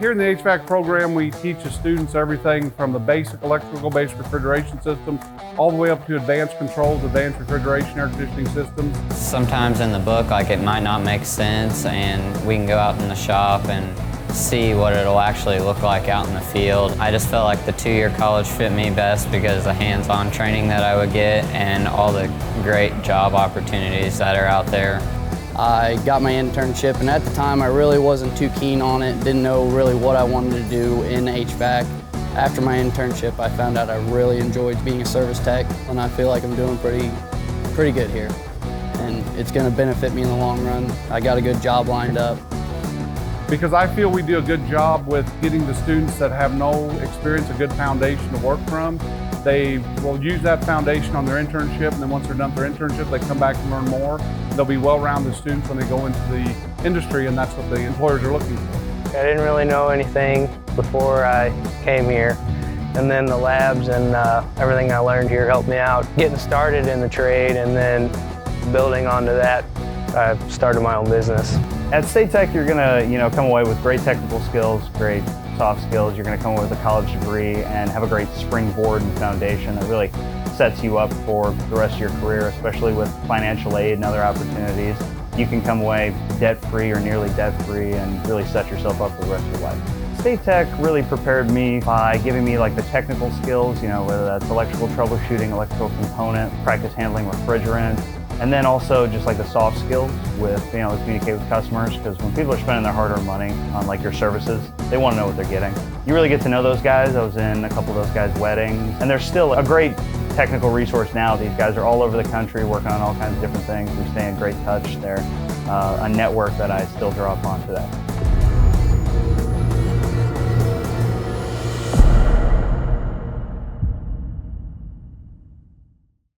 Here in the HVAC program, we teach the students everything from the basic electrical-based refrigeration systems all the way up to advanced controls, advanced refrigeration, air conditioning systems. Sometimes in the book, it might not make sense, and we can go out in the shop and see what it'll actually look like out in the field. I just felt like the 2-year college fit me best because of the hands-on training that I would get and all the great job opportunities that are out there. I got my internship, and at the time I really wasn't too keen on it, didn't know really what I wanted to do in HVAC. After my internship, I found out I really enjoyed being a service tech, and I feel like I'm doing pretty good here. And it's going to benefit me in the long run. I got a good job lined up. Because I feel we do a good job with getting the students that have no experience a good foundation to work from. They will use that foundation on their internship, and then once they're done with their internship, they come back and learn more. They'll be well-rounded students when they go into the industry, and that's what the employers are looking for. I didn't really know anything before I came here, and then the labs and everything I learned here helped me out getting started in the trade, and then building onto that, I started my own business. At State Tech, you're gonna come away with great technical skills, great soft skills. You're gonna come away with a college degree and have a great springboard and foundation that really sets you up for the rest of your career, especially with financial aid and other opportunities. You can come away debt-free or nearly debt-free and really set yourself up for the rest of your life. State Tech really prepared me by giving me the technical skills, whether that's electrical troubleshooting, electrical component, practice handling refrigerant, and then also just the soft skills with being able to communicate with customers, because when people are spending their hard-earned money on your services, they want to know what they're getting. You really get to know those guys. I was in a couple of those guys' weddings, and there's still a great technical resource now. These guys are all over the country working on all kinds of different things. We stay in great touch. They're a network that I still draw upon today.